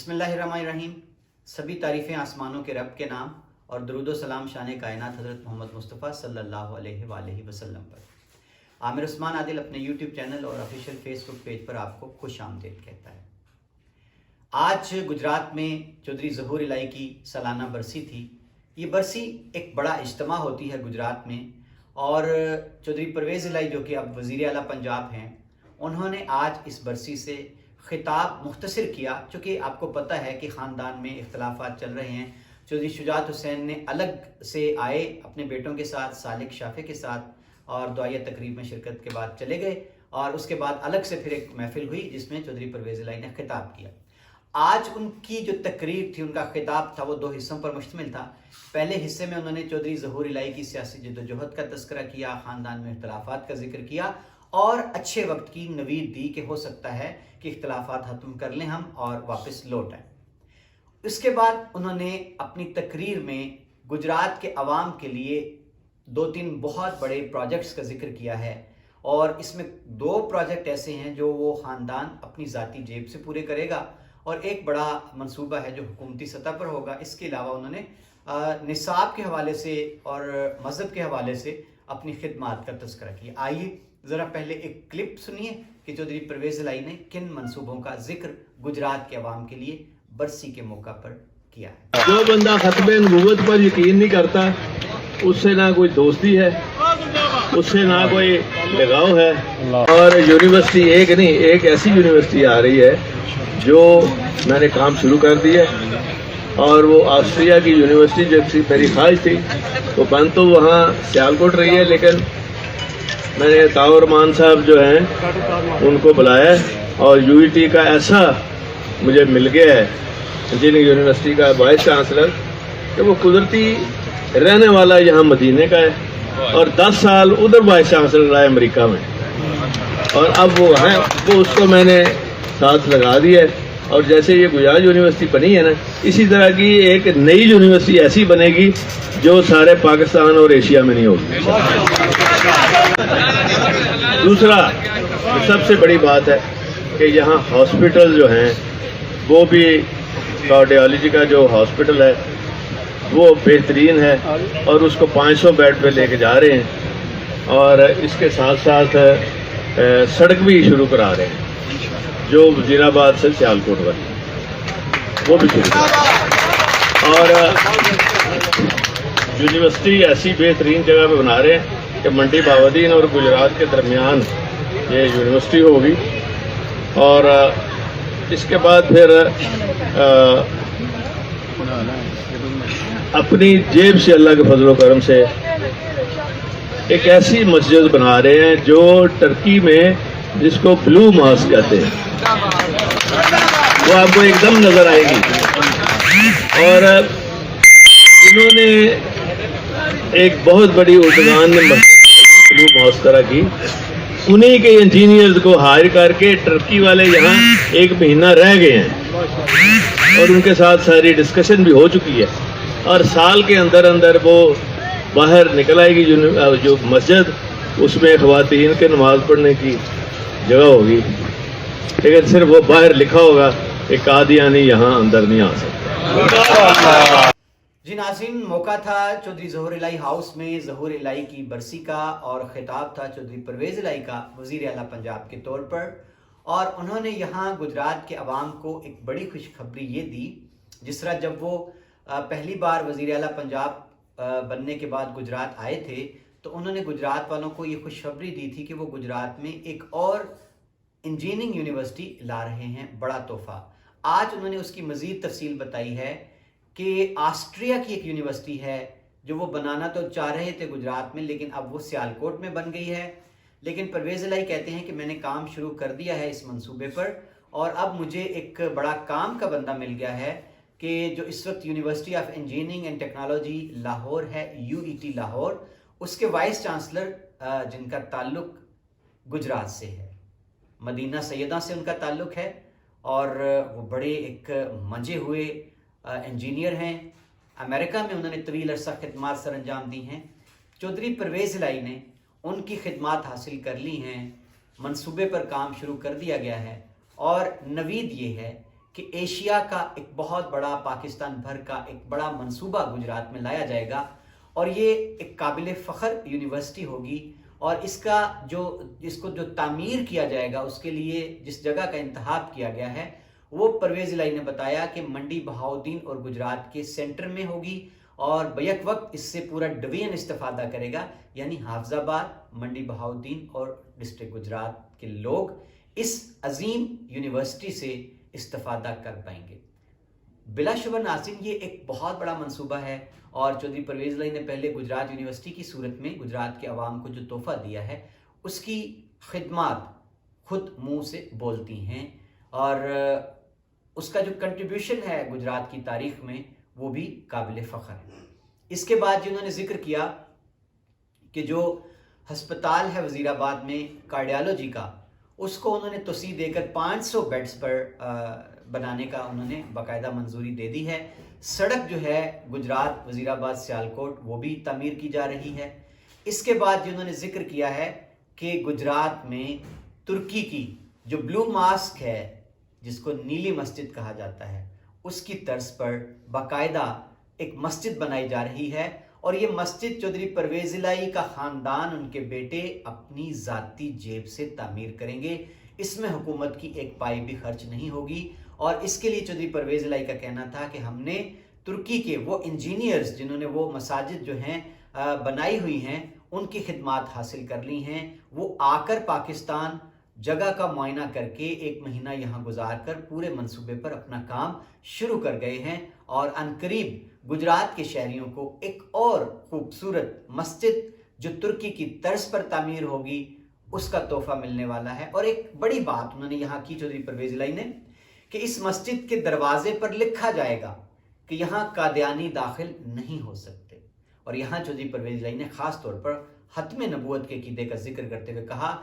बिस्मिल्लाहिर्रहमानिर्रहीम। सभी तारीफ़ें आसमानों के रब के नाम और दरूद व सलाम शान कायनात हज़रत मोहम्मद मुस्तफ़ा सल्लल्लाहु अलैहि वसल्लम पर। आमिर उस्मान आदिल अपने यूट्यूब चैनल और ऑफिशियल फेसबुक पेज पर आपको खुश आमदीद कहता है। आज गुजरात में चौधरी ज़हूर इलाही की सालाना बरसी थी। ये बरसी एक बड़ा इज्तिमा होती है गुजरात में, और चौधरी परवेज़ इलाही जो कि अब वज़ीर आला पंजाब हैं, उन्होंने आज इस बरसी से खिताब मुख्तसर किया। चूँकि आपको पता है कि ख़ानदान में इख्तलाफात चल रहे हैं। चौधरी शुजात हुसैन ने अलग से आए अपने बेटों के साथ, सालिक शाफे के साथ, और दुआया तकरीब में शिरकत के बाद चले गए, और उसके बाद अलग से फिर एक महफिल हुई जिसमें चौधरी परवेज़ इलाही ने खिताब किया। आज उनकी जो तकरीर थी, उनका खिताब था, वो दो हिस्सों पर मुश्तमिल था। पहले हिस्से में उन्होंने चौधरी ज़हूर इलाही की सियासी जद्दोजहद का तज़किरा किया, ख़ानदान में इख्तलाफात का जिक्र किया और अच्छे वक्त की नवीद दी कि हो सकता है कि इख्तलाफात ख़त्म कर लें हम और वापस लौट आएँ। इसके बाद उन्होंने अपनी तकरीर में गुजरात के अवाम के लिए दो तीन बहुत बड़े प्रोजेक्ट्स का जिक्र किया है, और इसमें दो प्रोजेक्ट ऐसे हैं जो वो ख़ानदान अपनी ज़ाती जेब से पूरे करेगा, और एक बड़ा मंसूबा है जो हुकूमती सतह पर होगा। इसके अलावा उन्होंने निसाब के हवाले से और मज़हब के हवाले से अपनी खिदमात का तज़किरा किया। आइए ज़रा पहले एक क्लिप सुनिए कि चौधरी परवेज़ इलाही ने किन मंसूबों का जिक्र गुजरात के अवाम के लिए बरसी के मौका पर किया है। जो बंदा खत्मे नबूवत पर यकीन नहीं करता, उससे ना कोई दोस्ती है, उससे ना कोई लगाव है। और यूनिवर्सिटी एक नहीं, एक ऐसी यूनिवर्सिटी आ रही है जो मैंने काम शुरू कर दिया है, और वो ऑस्ट्रिया की यूनिवर्सिटी जो मेरी ख्वाहिश थी वो बन तो वहाँ सियालकोट रही है, लेकिन मैंने ताउर मान साहब जो हैं उनको बुलाया, और यूईटी का ऐसा मुझे मिल गया है इंजीनियरिंग यूनिवर्सिटी का वाइस चांसलर कि वो कुदरती रहने वाला यहाँ मदीने का है, और 10 साल उधर वाइस चांसलर रहा है अमेरिका में, और अब वो है, वो उसको मैंने साथ लगा दिया है। और जैसे ये गुजरात यूनिवर्सिटी बनी है ना, इसी तरह की एक नई यूनिवर्सिटी ऐसी बनेगी जो सारे पाकिस्तान और एशिया में नहीं होगी। दूसरा सबसे बड़ी बात है कि यहाँ हॉस्पिटल जो हैं वो भी, कार्डियोलॉजी का जो हॉस्पिटल है वो बेहतरीन है, और उसको 500 बेड पे लेके जा रहे हैं, और इसके साथ साथ सड़क भी शुरू करा रहे हैं जो वजीराबाद से सियालकोट वाली, वो भी शुरू करा, और यूनिवर्सिटी ऐसी बेहतरीन जगह पे बना रहे हैं कि मंडी बावदीन और गुजरात के दरमियान ये यूनिवर्सिटी होगी। और इसके बाद फिर अपनी जेब से अल्लाह के फजल करम से एक ऐसी मस्जिद बना रहे हैं जो टर्की में जिसको ब्लू मॉस्क कहते हैं, वो आपको एकदम नजर आएगी। और इन्होंने एक बहुत बड़ी उद्यान में ब्लू मॉस्क तरह की, उन्हीं के इंजीनियर्स को हायर करके टर्की वाले यहाँ 1 महीना रह गए हैं, और उनके साथ सारी डिस्कशन भी हो चुकी है, और साल के अंदर अंदर वो बाहर निकल आएगी जो मस्जिद, उसमें ख़वातीन के नमाज पढ़ने की जगह होगी, लेकिन सिर्फ वो बाहर लिखा होगा कि कादियानी यहाँ अंदर नहीं आ सकता। जी नाज़रीन, मौका था चौधरी ज़हूर इलाही हाउस में ज़हूर इलाही की बरसी का, और ख़िताब था चौधरी परवेज़ इलाही का वज़ीर आला पंजाब के तौर पर, और उन्होंने यहाँ गुजरात के अवाम को एक बड़ी खुशखबरी ये दी। जिस तरह जब वो पहली बार वज़ीर आला पंजाब बनने के बाद गुजरात आए थे, तो उन्होंने गुजरात वालों को ये खुशखबरी दी थी कि वो गुजरात में एक और इंजीनियरिंग यूनिवर्सिटी ला रहे हैं, बड़ा तोहफा। आज उन्होंने उसकी मज़ीद तफसील बताई है कि ऑस्ट्रिया की एक यूनिवर्सिटी है जो वो बनाना तो चाह रहे थे गुजरात में, लेकिन अब वो सियालकोट में बन गई है। लेकिन परवेज़ इलाही कहते हैं कि मैंने काम शुरू कर दिया है इस मंसूबे पर, और अब मुझे एक बड़ा काम का बंदा मिल गया है कि जो इस वक्त university of engineering and technology Lahore है, यूईटी लाहौर, उसके वाइस चांसलर जिनका ताल्लुक गुजरात से है, मदीना सैयदा से उनका ताल्लुक है, और वो बड़े एक मंजे हुए इंजीनियर हैं। अमेरिका में उन्होंने तवील अरसा खिदमात सर अंजाम दी हैं। चौधरी परवेज़ इलाही ने उनकी खिदमात हासिल कर ली हैं, मंसूबे पर काम शुरू कर दिया गया है, और नवीद ये है कि एशिया का एक बहुत बड़ा, पाकिस्तान भर का एक बड़ा मंसूबा गुजरात में लाया जाएगा और ये एक काबिल फ़ख्र यूनिवर्सिटी होगी। और इसको जो तामीर किया जाएगा उसके लिए जिस जगह का इंतखाब किया गया है वो परवेज़ इलाही ने बताया कि मंडी बहाउद्दीन और गुजरात के सेंटर में होगी और बैक वक्त इससे पूरा डिवीजन इस्तेफादा करेगा, यानी हाफजाबाद, मंडी बहाउद्दीन और डिस्ट्रिक्ट गुजरात के लोग इस अजीम यूनिवर्सिटी से इस्तेफादा कर पाएंगे। बिलाशुबा नाज़रीन, ये एक बहुत बड़ा मंसूबा है और चौधरी परवेज़ इलाही ने पहले गुजरात यूनिवर्सिटी की सूरत में गुजरात के अवाम को जो तोहफ़ा दिया है उसकी खिदमत खुद मुंह से बोलती हैं और उसका जो कंट्रीब्यूशन है गुजरात की तारीख में वो भी काबिल फ़ख्र है। इसके बाद जिन्होंने जिक्र किया कि जो हस्पताल है वज़ीराबाद में कार्डियोलॉजी का, उसको उन्होंने तोसी देकर 500 बेड्स पर बनाने का उन्होंने बाकायदा मंजूरी दे दी है। सड़क जो है गुजरात वज़ीराबाद सियालकोट वो भी तामीर की जा रही है। इसके बाद जिन्होंने जिक्र किया है कि गुजरात में तुर्की की जो ब्लू मास्क है जिसको नीली मस्जिद कहा जाता है उसकी तर्ज पर बाकायदा एक मस्जिद बनाई जा रही है और ये मस्जिद चौधरी परवेज़ इलाही का ख़ानदान, उनके बेटे अपनी ज़ाती जेब से तामीर करेंगे। इसमें हुकूमत की एक पाई भी खर्च नहीं होगी और इसके लिए चौधरी परवेज़ इलाही का कहना था कि हमने तुर्की के वो इंजीनियर्स जिन्होंने वो मसाजिद जो हैं बनाई हुई हैं उनकी खिदमत हासिल कर ली हैं, वो आकर पाकिस्तान जगह का मुआयना करके 1 महीना यहाँ गुजार कर पूरे मंसूबे पर अपना काम शुरू कर गए हैं और अनकरीब गुजरात के शहरियों को एक और खूबसूरत मस्जिद जो तुर्की की तर्ज पर तामीर होगी उसका तोहफा मिलने वाला है। और एक बड़ी बात उन्होंने यहाँ की चौधरी परवेज़ इलाही ने कि इस मस्जिद के दरवाजे पर लिखा जाएगा कि यहाँ कादियानी दाखिल नहीं हो सकते। और यहाँ चौधरी परवेज़ इलाही ने ख़ास तौर पर ख़त्म नबूवत के अक़ीदे का जिक्र करते हुए कहा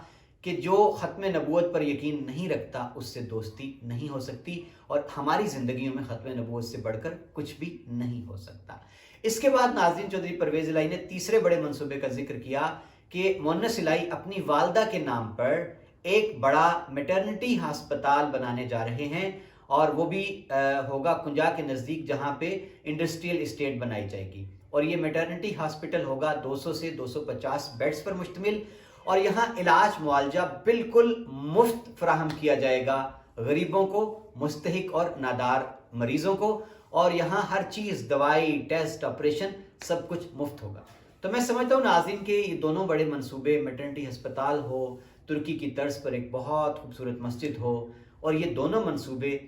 कि जो ख़त्म नबूवत पर यकीन नहीं रखता उससे दोस्ती नहीं हो सकती और हमारी ज़िंदगियों में ख़त्म नबूवत से बढ़कर कुछ भी नहीं हो सकता। इसके बाद नाज़रीन चौधरी परवेज़ इलाही ने तीसरे बड़े मंसूबे का जिक्र किया कि मुअन्नस इलाही अपनी वालदा के नाम पर एक बड़ा मैटरनिटी हस्पताल बनाने जा रहे हैं और वो भी होगा कुंजा के नज़दीक जहाँ पे इंडस्ट्रियल इस्टेट बनाई जाएगी और ये मैटरनिटी हॉस्पिटल होगा 200 से 250 बेड्स पर मुश्तमिल और यहाँ इलाज मुआवजा बिल्कुल मुफ्त फराहम किया जाएगा गरीबों को, मुस्तहिक और नादार मरीजों को और यहाँ हर चीज़, दवाई, टेस्ट, ऑपरेशन सब कुछ मुफ्त होगा। तो मैं समझता हूँ नाज़रीन के ये दोनों बड़े मंसूबे, मैटरनिटी अस्पताल हो, तुर्की की तर्ज पर एक बहुत खूबसूरत मस्जिद हो और ये दोनों मंसूबे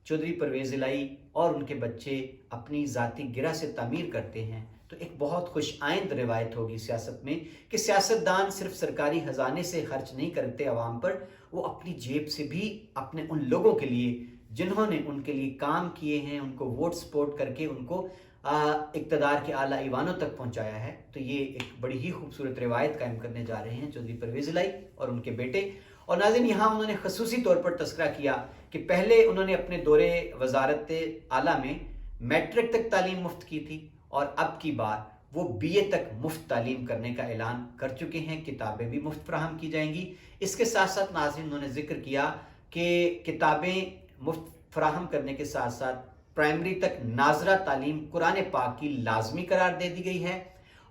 चौधरी परवेज़ इलाही और उनके बच्चे अपनी ज़ाती गिरा से तामीर करते हैं तो एक बहुत खुश आइंद रिवायत होगी सियासत में कि सियासतदान सिर्फ सरकारी खजाने से खर्च नहीं करते आवाम पर, वो अपनी जेब से भी अपने उन लोगों के लिए जिन्होंने उनके लिए काम किए हैं, उनको वोट सपोर्ट करके उनको इक़्तिदार के आला ईवानों तक पहुंचाया है। तो ये एक बड़ी ही खूबसूरत रिवायत कायम करने जा रहे हैं चौधरी परवेज़ इलाही और उनके बेटे। और नाज़रीन यहाँ उन्होंने खसूसी तौर पर तस्करा किया कि पहले उन्होंने अपने दौरे वजारत आला में मैट्रिक तक तालीम मुफ्त की थी और अब की बार वो BA तक मुफ्त तालीम करने का ऐलान कर चुके हैं, किताबें भी मुफ्त फराहम की जाएंगी। इसके साथ साथ नाज़रीन उन्होंने जिक्र किया कि किताबें मुफ्त फराहम करने के साथ साथ प्राइमरी तक नाजरा तालीम कुरान पाक की लाजमी करार दे दी गई है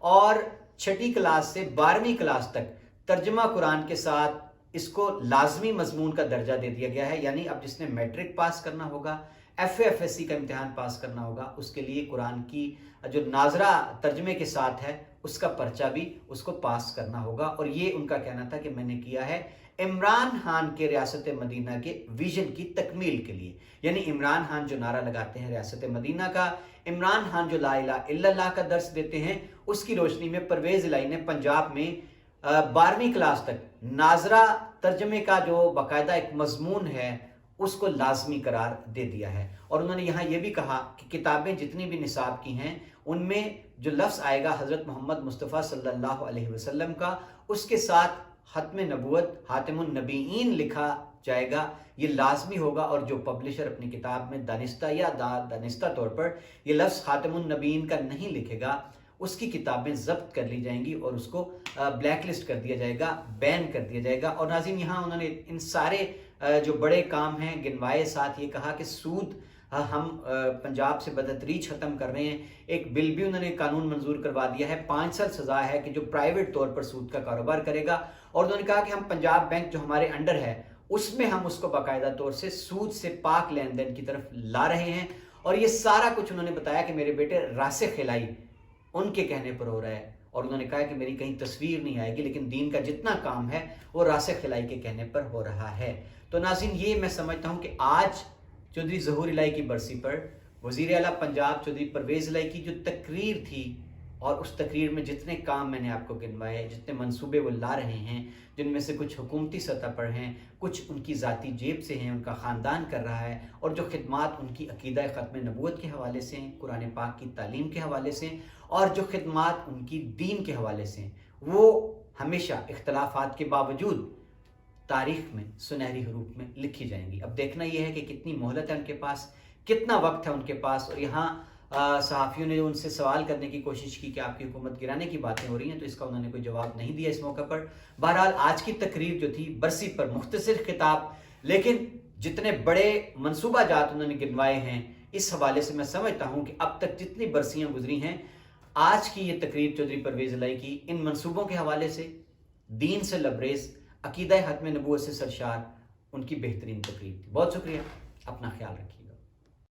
और 6ठी क्लास से 12वीं क्लास तक तर्जमा कुरान के साथ इसको लाजमी मजमून का दर्जा दे दिया गया है। यानी अब जिसने मैट्रिक पास करना होगा, FA FSC का इम्तिहान पास करना होगा, उसके लिए कुरान की जो नाजरा तर्जमे के साथ है उसका पर्चा भी उसको पास करना होगा। और ये उनका कहना था कि मैंने किया है इमरान खान के रियासत मदीना के विजन की तकमील के लिए। यानी इमरान खान जो नारा लगाते हैं रियासत मदीना का, इमरान खान जो ला इलाहा इल्लल्लाह का दर्स देते हैं, उसकी रोशनी में परवेज़ इलाही ने पंजाब में 12वीं क्लास तक नाजरा तर्जमे का जो बाकायदा एक मजमून है उसको लाजमी करार दे दिया है। और उन्होंने यहाँ ये भी कहा कि किताबें जितनी भी निसाब की हैं उनमें जो लफ्ज़ आएगा हज़रत मोहम्मद मुस्तफ़ा सल्लल्लाहु अलैहि वसल्लम का, उसके साथ ख़त्म नबूवत हातिमुन नबीयीन लिखा जाएगा, ये लाजमी होगा। और जो पब्लिशर अपनी किताब में दानिस्ता या दानिस्ता तौर पर ये लफ्ज़ ख़ातिमुन नबीयीन का नहीं लिखेगा, उसकी किताबें ज़ब्त कर ली जाएंगी और उसको ब्लैक लिस्ट कर दिया जाएगा, बैन कर दिया जाएगा। और नाज़रीन यहाँ उन्होंने इन सारे جو بڑے کام ہیں گنوائے، ساتھ یہ کہا کہ سود ہم پنجاب سے بتدریج ختم کر رہے ہیں. ایک بل بھی انہوں نے قانون منظور کروا دیا ہے، 5 سال سزا ہے کہ جو پرائیویٹ طور پر سود کا کاروبار کرے گا. اور انہوں نے کہا کہ ہم پنجاب بینک جو ہمارے انڈر ہے اس میں ہم اس کو باقاعدہ طور سے سود سے پاک لین دین کی طرف لا رہے ہیں. اور یہ سارا کچھ انہوں نے بتایا کہ میرے بیٹے راسخ خلائی ان کے کہنے پر ہو رہا ہے. اور انہوں نے کہا کہ میری کہیں تصویر نہیں آئے گی، لیکن دین کا جتنا کام ہے وہ راسخ خلائی کے کہنے پر ہو رہا ہے. تو ناظرین، یہ میں سمجھتا ہوں کہ آج چودھری ظہور الہی کی برسی پر وزیر اعلیٰ پنجاب چودھری پرویز الہی کی جو تقریر تھی، اور اس تقریر میں جتنے کام میں نے آپ کو گنوائے، جتنے منصوبے وہ لا رہے ہیں، جن میں سے کچھ حکومتی سطح پر ہیں، کچھ ان کی ذاتی جیب سے ہیں، ان کا خاندان کر رہا ہے، اور جو خدمات ان کی عقیدہ ختم نبوت کے حوالے سے ہیں، قرآن پاک کی تعلیم کے حوالے سے ہیں، اور جو خدمات ان کی دین کے حوالے سے ہیں، وہ ہمیشہ اختلافات کے باوجود تاریخ میں سنہری حروف میں لکھی جائیں گی. اب دیکھنا یہ ہے کہ کتنی مہلت ہے ان کے پاس، کتنا وقت ہے ان کے پاس. اور یہاں صحافیوں نے ان سے سوال کرنے کی کوشش کی کہ آپ کی حکومت گرانے کی باتیں ہو رہی ہیں، تو اس کا انہوں نے کوئی جواب نہیں دیا اس موقع پر. بہرحال آج کی تقریر جو تھی برسی پر مختصر خطاب، لیکن جتنے بڑے منصوبہ جات انہوں نے گنوائے ہیں، اس حوالے سے میں سمجھتا ہوں کہ اب تک جتنی برسیاں گزری ہیں، آج کی یہ تقریر چودھری پرویز الہی کی ان منصوبوں کے حوالے سے دین سے لبریز، عقیدہ ختم نبوت سے سرشار، ان کی بہترین تقریر تھی. بہت شکریہ، اپنا خیال رکھیے.